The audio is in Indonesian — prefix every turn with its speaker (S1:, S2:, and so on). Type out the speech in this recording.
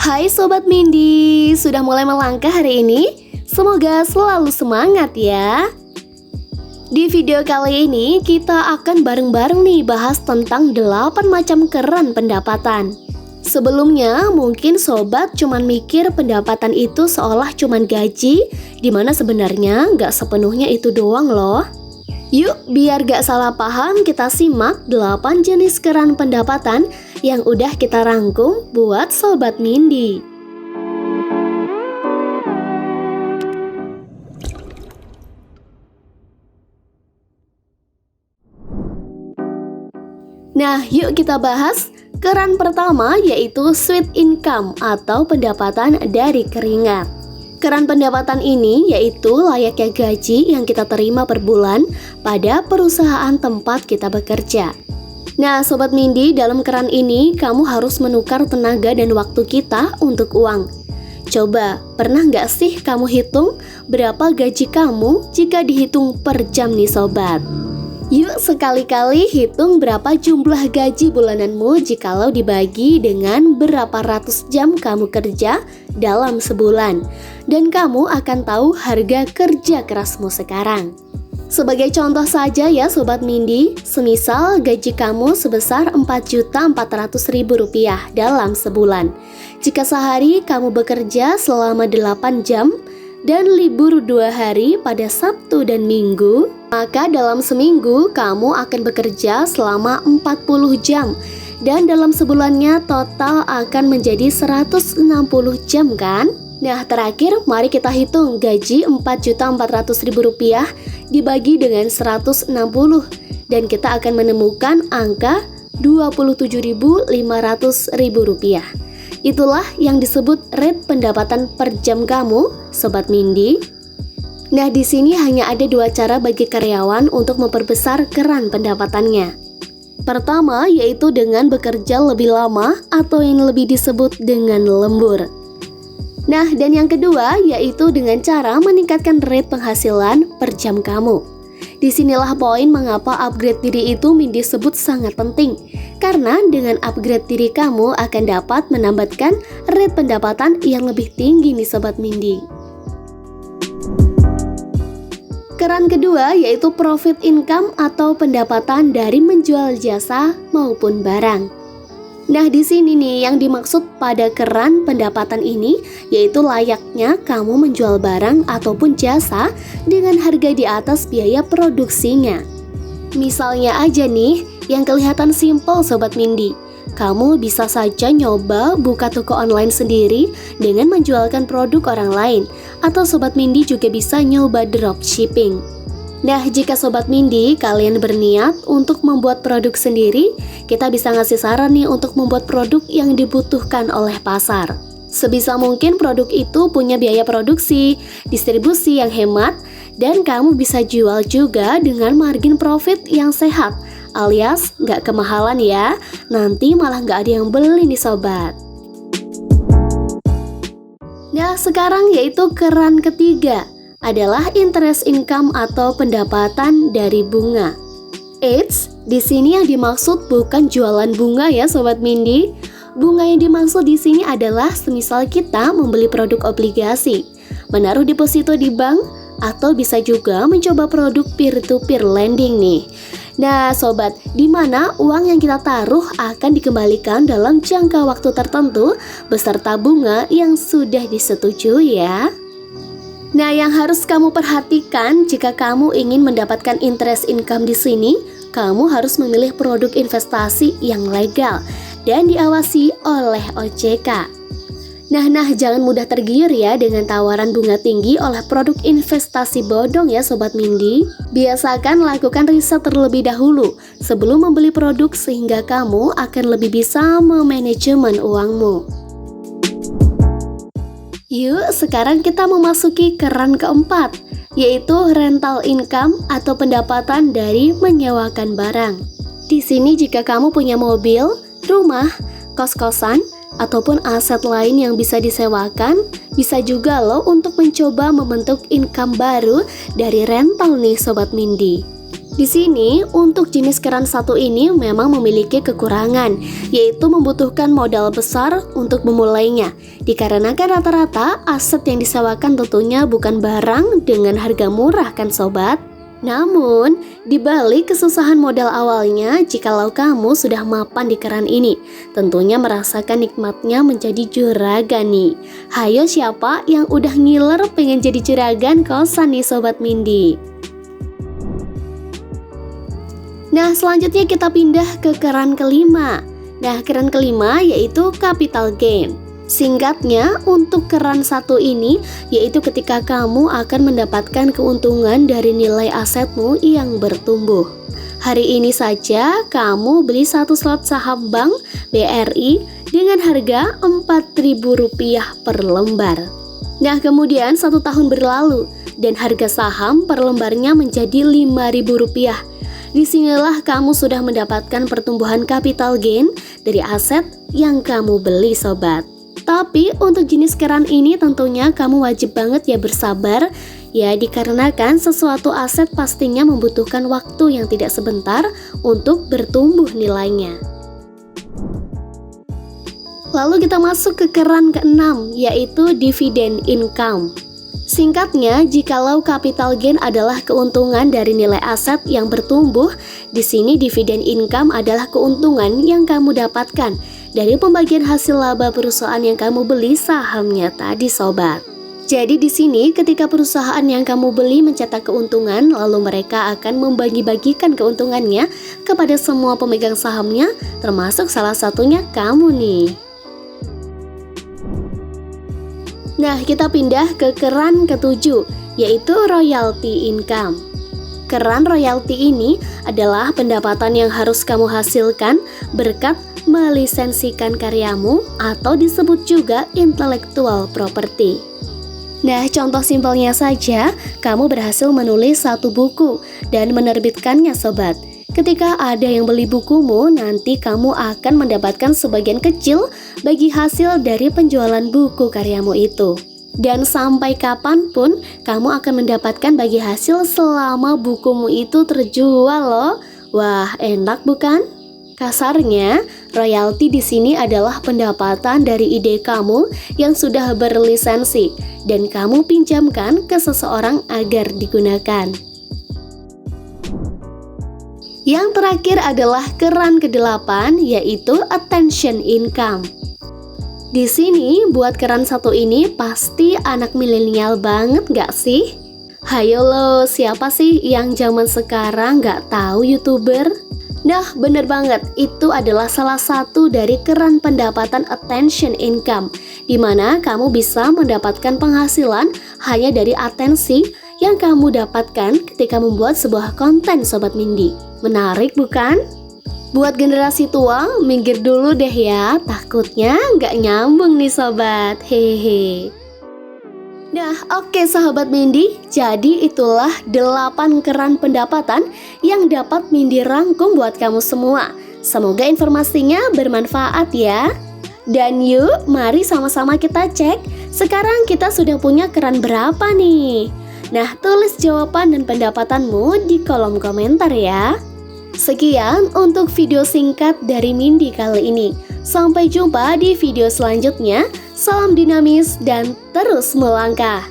S1: Hai Sobat Mindy, sudah mulai melangkah hari ini? Semoga selalu semangat ya. Di video kali ini kita akan bareng-bareng nih bahas tentang 8 macam keran pendapatan. Sebelumnya mungkin sobat cuman mikir pendapatan itu seolah cuman gaji, dimana sebenarnya nggak sepenuhnya itu doang loh. Yuk biar gak salah paham kita simak 8 jenis keran pendapatan yang udah kita rangkum buat Sobat Mindy. Nah yuk kita bahas keran pertama yaitu sweet income atau pendapatan dari keringat. Keran pendapatan ini yaitu layaknya gaji yang kita terima per bulan pada perusahaan tempat kita bekerja. Nah Sobat Mindy, dalam keran ini kamu harus menukar tenaga dan waktu kita untuk uang. Coba, pernah nggak sih kamu hitung berapa gaji kamu jika dihitung per jam nih Sobat? Yuk sekali-kali hitung berapa jumlah gaji bulananmu jikalau dibagi dengan berapa ratus jam kamu kerja dalam sebulan. Dan kamu akan tahu harga kerja kerasmu sekarang. Sebagai contoh saja ya Sobat Mindy, semisal gaji kamu sebesar Rp4.400.000 dalam sebulan. Jika sehari kamu bekerja selama 8 jam dan libur 2 hari pada Sabtu dan Minggu, maka dalam seminggu kamu akan bekerja selama 40 jam. Dan dalam sebulannya total akan menjadi 160 jam kan? Nah terakhir mari kita hitung gaji Rp4.400.000 dibagi dengan 160 dan kita akan menemukan angka Rp27.500.000. Itulah yang disebut rate pendapatan per jam kamu, Sobat Mindy. Nah di sini hanya ada 2 cara bagi karyawan untuk memperbesar keran pendapatannya. Pertama yaitu dengan bekerja lebih lama atau yang lebih disebut dengan lembur. Nah, dan yang kedua yaitu dengan cara meningkatkan rate penghasilan per jam kamu. Disinilah poin mengapa upgrade diri itu Mindy sebut sangat penting. Karena dengan upgrade diri kamu akan dapat menambahkan rate pendapatan yang lebih tinggi nih Sobat Mindy. Keran kedua yaitu profit income atau pendapatan dari menjual jasa maupun barang. Nah di sini nih yang dimaksud pada keran pendapatan ini yaitu layaknya kamu menjual barang ataupun jasa dengan harga di atas biaya produksinya. Misalnya aja nih yang kelihatan simple Sobat Mindy, kamu bisa saja nyoba buka toko online sendiri dengan menjualkan produk orang lain, atau Sobat Mindy juga bisa nyoba dropshipping. Nah, jika Sobat Mindy kalian berniat untuk membuat produk sendiri, kita bisa ngasih saran nih untuk membuat produk yang dibutuhkan oleh pasar. Sebisa mungkin produk itu punya biaya produksi, distribusi yang hemat, dan kamu bisa jual juga dengan margin profit yang sehat, alias nggak kemahalan ya, nanti malah nggak ada yang beli nih Sobat. Nah, sekarang yaitu keran ketiga adalah interest income atau pendapatan dari bunga. Eits, di sini yang dimaksud bukan jualan bunga ya Sobat Mindy. Bunga yang dimaksud di sini adalah semisal kita membeli produk obligasi, menaruh deposito di bank, atau bisa juga mencoba produk peer-to-peer lending nih. Nah Sobat, di mana uang yang kita taruh akan dikembalikan dalam jangka waktu tertentu beserta bunga yang sudah disetujui ya. Nah, yang harus kamu perhatikan jika kamu ingin mendapatkan interest income di sini, kamu harus memilih produk investasi yang legal dan diawasi oleh OJK. Nah, jangan mudah tergiur ya dengan tawaran bunga tinggi oleh produk investasi bodong ya Sobat Mindy. Biasakan lakukan riset terlebih dahulu sebelum membeli produk sehingga kamu akan lebih bisa memanajemen uangmu. Yuk, sekarang kita memasuki keran keempat, yaitu rental income atau pendapatan dari menyewakan barang. Di sini jika kamu punya mobil, rumah, kos-kosan, ataupun aset lain yang bisa disewakan, bisa juga loh untuk mencoba membentuk income baru dari rental nih Sobat Mindy. Di sini, untuk jenis keran satu ini memang memiliki kekurangan, yaitu membutuhkan modal besar untuk memulainya. Dikarenakan rata-rata aset yang disewakan tentunya bukan barang dengan harga murah kan sobat? Namun, di balik kesusahan modal awalnya, jikalau kamu sudah mapan di keran ini, tentunya merasakan nikmatnya menjadi juragan nih. Hayo siapa yang udah ngiler pengen jadi juragan kosan nih Sobat Mindy? Nah, selanjutnya kita pindah ke keran kelima. Nah, keran kelima yaitu capital gain. Singkatnya, untuk keran satu ini yaitu ketika kamu akan mendapatkan keuntungan dari nilai asetmu yang bertumbuh. Hari ini saja kamu beli satu slot saham Bank BRI dengan harga Rp4.000 per lembar. Nah, kemudian 1 tahun berlalu dan harga saham per lembarnya menjadi Rp5.000. Disinilah kamu sudah mendapatkan pertumbuhan capital gain dari aset yang kamu beli sobat. Tapi untuk jenis keran ini tentunya kamu wajib banget ya bersabar ya, dikarenakan sesuatu aset pastinya membutuhkan waktu yang tidak sebentar untuk bertumbuh nilainya. Lalu kita masuk ke keran keenam yaitu dividend income. Singkatnya, jikalau capital gain adalah keuntungan dari nilai aset yang bertumbuh, di sini dividend income adalah keuntungan yang kamu dapatkan dari pembagian hasil laba perusahaan yang kamu beli sahamnya tadi sobat. Jadi di sini ketika perusahaan yang kamu beli mencetak keuntungan, lalu mereka akan membagi-bagikan keuntungannya kepada semua pemegang sahamnya, termasuk salah satunya kamu nih. Nah, kita pindah ke keran ketujuh, yaitu royalty income. Keran royalty ini adalah pendapatan yang harus kamu hasilkan berkat melisensikan karyamu atau disebut juga intellectual property. Nah, contoh simpelnya saja, kamu berhasil menulis satu buku dan menerbitkannya sobat. Ketika ada yang beli bukumu, nanti kamu akan mendapatkan sebagian kecil bagi hasil dari penjualan buku karyamu itu. Dan sampai kapanpun, kamu akan mendapatkan bagi hasil selama bukumu itu terjual loh. Wah, enak bukan? Kasarnya, royalti di sini adalah pendapatan dari ide kamu yang sudah berlisensi dan kamu pinjamkan ke seseorang agar digunakan. Yang terakhir adalah keran ke-8 yaitu attention income. Di sini buat keran satu ini pasti anak milenial banget gak sih? Hayo lo, siapa sih yang zaman sekarang gak tahu YouTuber? Nah, bener banget, itu adalah salah satu dari keran pendapatan attention income, di mana kamu bisa mendapatkan penghasilan hanya dari atensi yang kamu dapatkan ketika membuat sebuah konten Sobat Mindy. Menarik bukan? Buat generasi tua, minggir dulu deh ya, takutnya nggak nyambung nih sobat, hehe. Nah, oke sahabat Mindy, jadi itulah 8 keran pendapatan yang dapat Mindy rangkum buat kamu semua. Semoga informasinya bermanfaat ya. Dan yuk, mari sama-sama kita cek, sekarang kita sudah punya keran berapa nih? Nah, tulis jawaban dan pendapatanmu di kolom komentar ya. Sekian untuk video singkat dari Mindy kali ini. Sampai jumpa di video selanjutnya. Salam dinamis dan terus melangkah.